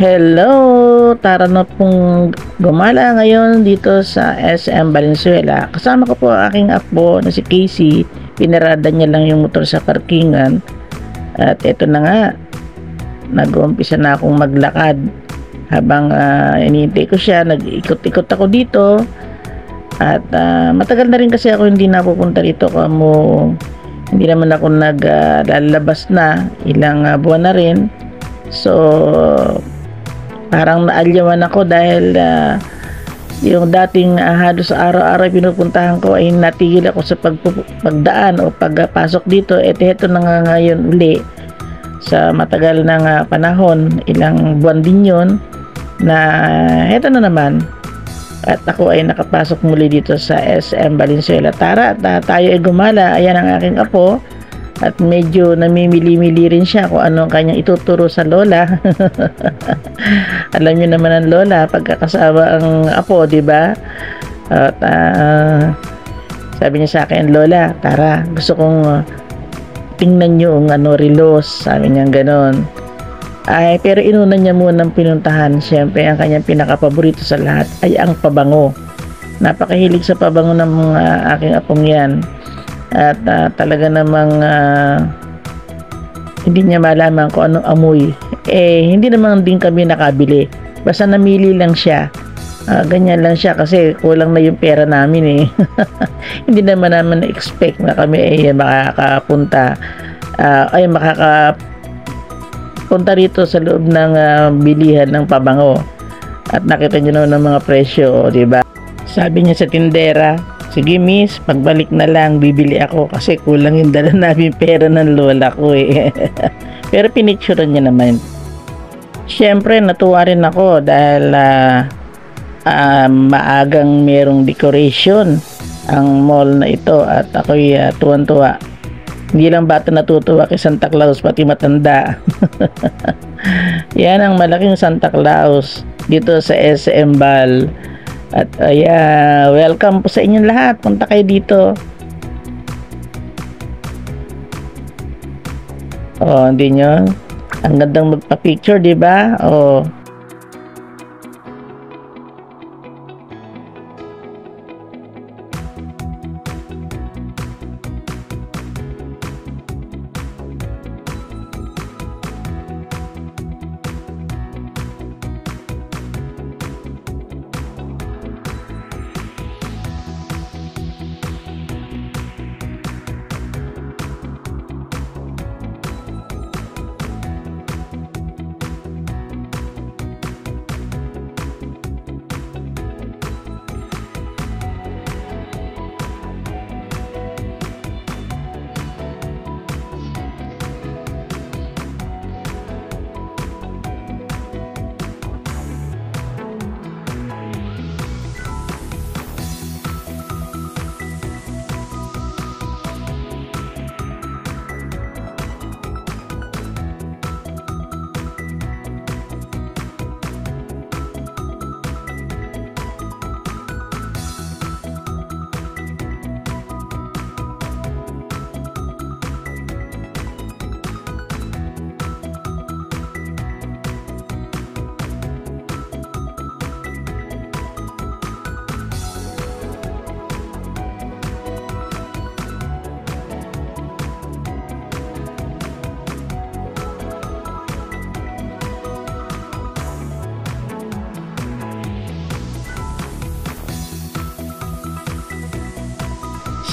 Hello! Tara na pong gumala ngayon dito sa SM Valenzuela. Kasama ko po ang aking apo na si Casey. Pinarada niya lang yung motor sa parkingan. At eto na nga, nag-uumpisa na akong maglakad. Habang iniintay ko siya, nag-ikot-ikot ako dito. At matagal na rin kasi ako hindi napupunta dito. Hindi naman ako naglalabas na. Ilang buwan na rin. So, parang naalyawan ako dahil yung dating halos araw-araw pinupuntahan ko ay natigil ako sa pagdaan o pagpasok dito. Ito na nga ngayon uli sa matagal ng panahon, ilang buwan din yun, na ito na naman. At ako ay nakapasok muli dito sa SM Valenzuela. Tara, tayo ay gumala. Ayan ang aking apo. At medyo namimili-mili rin siya kung anong kanyang ituturo sa lola. Alam niyo naman ang lola, pagkakasama ang apo, di ba? At sabi niya sa akin, Lola, tara, gusto kong tingnan niyo ang relos. Sabi niya ganon. Ay, pero inuna niya muna ng pinuntahan. Siyempre, ang kanyang pinakapaborito sa lahat ay ang pabango. Napakahilig sa pabango ng aking apong yan. At talaga namang hindi niya malaman kung anong amoy. Hindi naman din kami nakabili. Basta namili lang siya. Ganyan lang siya kasi kulang na yung pera namin Hindi naman naman na-expect na kami ay makakapunta rito sa loob ng bilihan ng pabango. At nakita niyo naman ng mga presyo, di ba? Sabi niya sa tindera, sige miss, pagbalik na lang bibili ako kasi kulang yung dala namin pera ng lola ko Pero pinicturean niya naman. Siyempre natuwa rin ako dahil maagang merong decoration ang mall na ito at ako'y tuwan-tuwa. Hindi lang bata natutuwa kay Santa Claus, pati matanda. Yan ang malaking Santa Claus dito sa SM Val. At welcome po sa inyong lahat. Punta kayo dito. Hindi nyo? Ang gandang magpa-picture, di ba?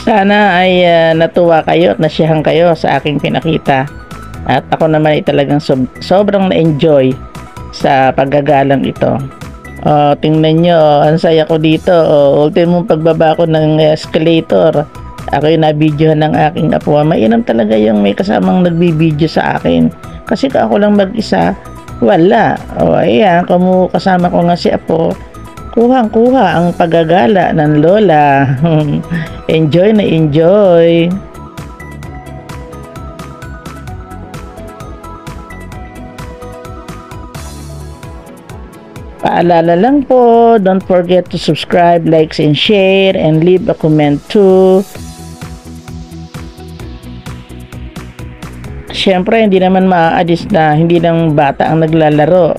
Sana ay natuwa kayo at nasiyahan kayo sa aking pinakita. At ako naman ay talagang sobrang na-enjoy sa paggagalang ito. Tingnan nyo, ang saya ko dito. Ultimong pagbaba ko ng escalator. Ako yung nabidyohan ng aking apo. Mainam talaga yung may kasamang nagbibidyo sa akin. Kasi ako lang mag-isa, wala. Ayan, kasama ko nga si apo. Kuhang-kuha ang paggagala ng lola. Enjoy na enjoy. Paalala lang po, don't forget to subscribe, like, and share, and leave a comment too. Siyempre, hindi naman maaalis na hindi lang bata ang naglalaro.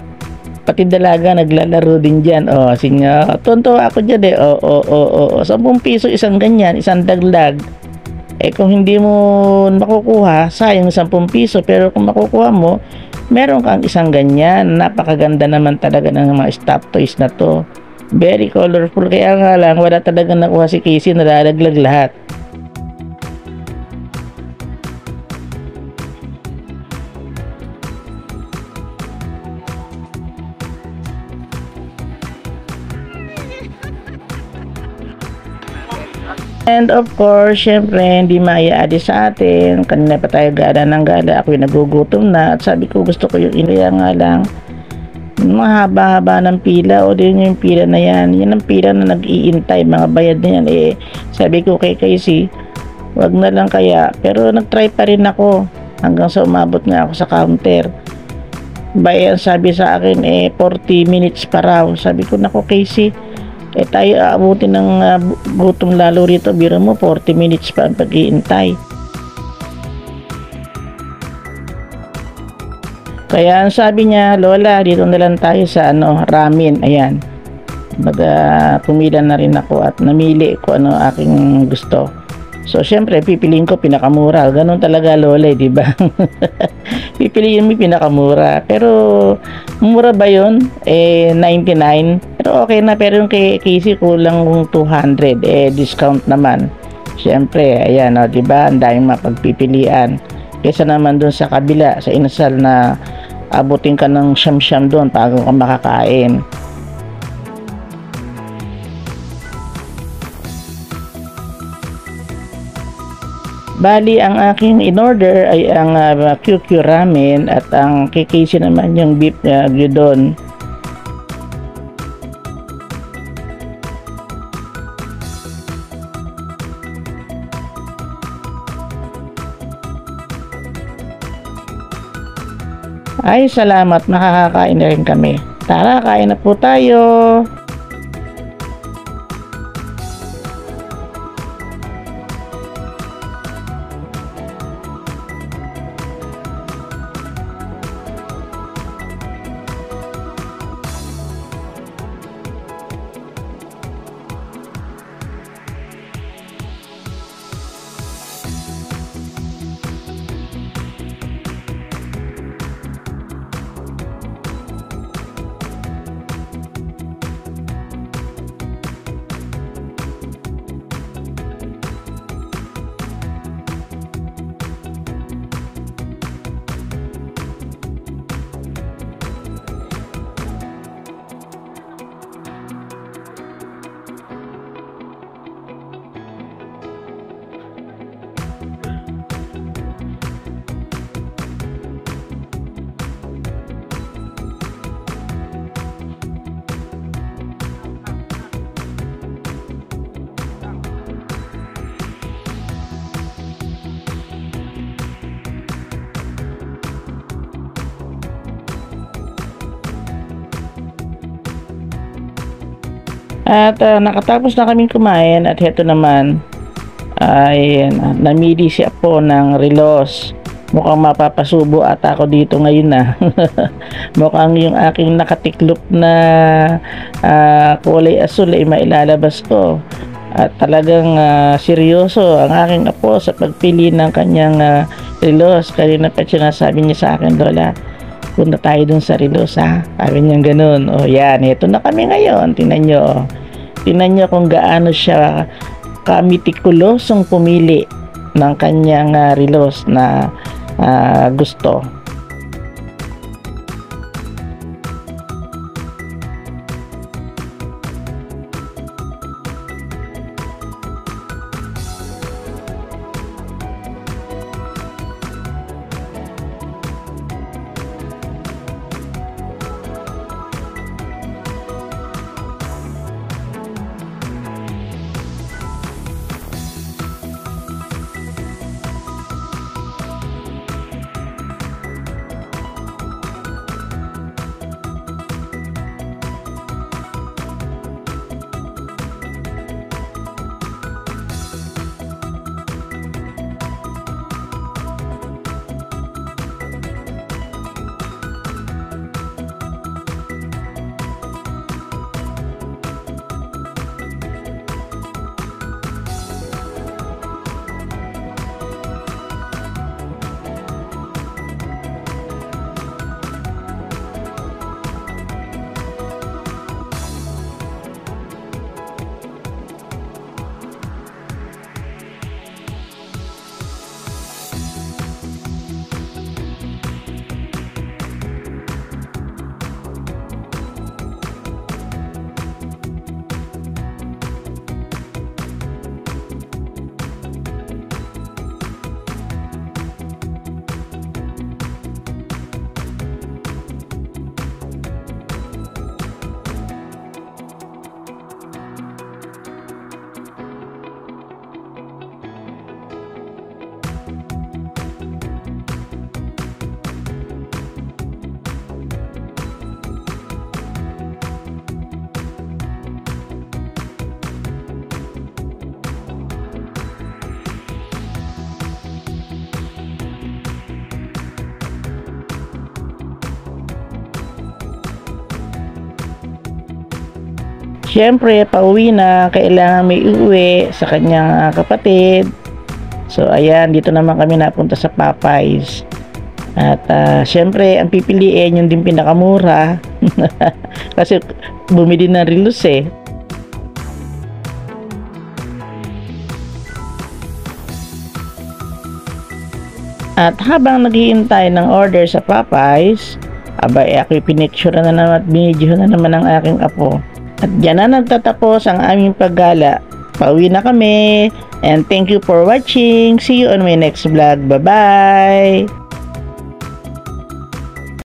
pati dalaga naglalaro din dyan. O, sige, tuntua ako dyan eh. O, 10 piso isang ganyan, isang dagdag. Eh kung hindi mo makukuha, sayang 10 piso. Pero kung makukuha mo, meron kang isang ganyan. Napakaganda naman talaga ng mga stop toys na to. Very colorful. Kaya nga lang, wala talaga nakuha si Casey, nalalaglag lahat. And of course, syempre, hindi maiaadi sa atin. Kanina pa tayo gala ng gala. Ako'y nagugutom na. At sabi ko, gusto ko yung inaya nga lang. Mahaba-haba ng pila. O din yung pila na yan. Yan ang pila na nag-iintay. Mga bayad na yan. Eh, sabi ko kay Casey, wag na lang kaya. Pero nag-try pa rin ako. Hanggang sa umabot nga ako sa counter. Bayan sabi sa akin, 40 minutes pa raw. Sabi ko, nako Casey, tayo aabutin ng gutom lalo rito. Biro mo 40 minutes pa ang pag-iintay. Kaya ang sabi niya, Lola, dito na lang tayo sa ramen. Ayan, pumila na rin ako at namili ko aking gusto. So syempre pipiliin ko pinakamura. Ganun talaga Lola, di ba? Pipiliin mo pinakamura. Pero mura ba 'yon? 99. Pero okay na. Pero yung kay Casey kulang kung 200. Discount naman. Syempre, ayan di ba? Ang daming mapagpipilian. Kaysa naman doon sa kabila, sa inasal na abutin ka ng siyam-siyam doon bago ka makakain. Bali, ang aking in-order ay ang QQ ramen at ang kay Casey naman yung beef gyudon. Ay, salamat, makakakain na rin kami. Tara, kain na po tayo. At nakatapos na kaming kumain at heto naman ay namili siya po ng relos. Mukhang mapapasubo at ako dito ngayon na. Mukhang yung aking nakatiklop na kulay asul ay mailalabas ko. At talagang seryoso ang aking apo sa pagpili ng kanyang relos. Kanina pa sinasabi niya sa akin, Lola, punta tayo dun sa relos ha. Sabi niya ganun. O yan, ito na kami ngayon. Tingnan nyo. Tingnan nyo kung gaano siya kamitikulosong pumili ng kanyang relos na gusto. Siyempre, pauwi na, kailangan may uwi sa kanyang kapatid. So, ayan, dito naman kami napunta sa Popeyes. At siyempre, ang pipiliin yung din pinakamura. Kasi bumili na rin eh. At habang naghihintay ng order sa Popeyes, abay ako pinicture na naman at binidyo na naman ang aking apo. At dyan na nagtatapos ang aming paggala. Pauwi na kami. And thank you for watching. See you on my next vlog. Bye-bye!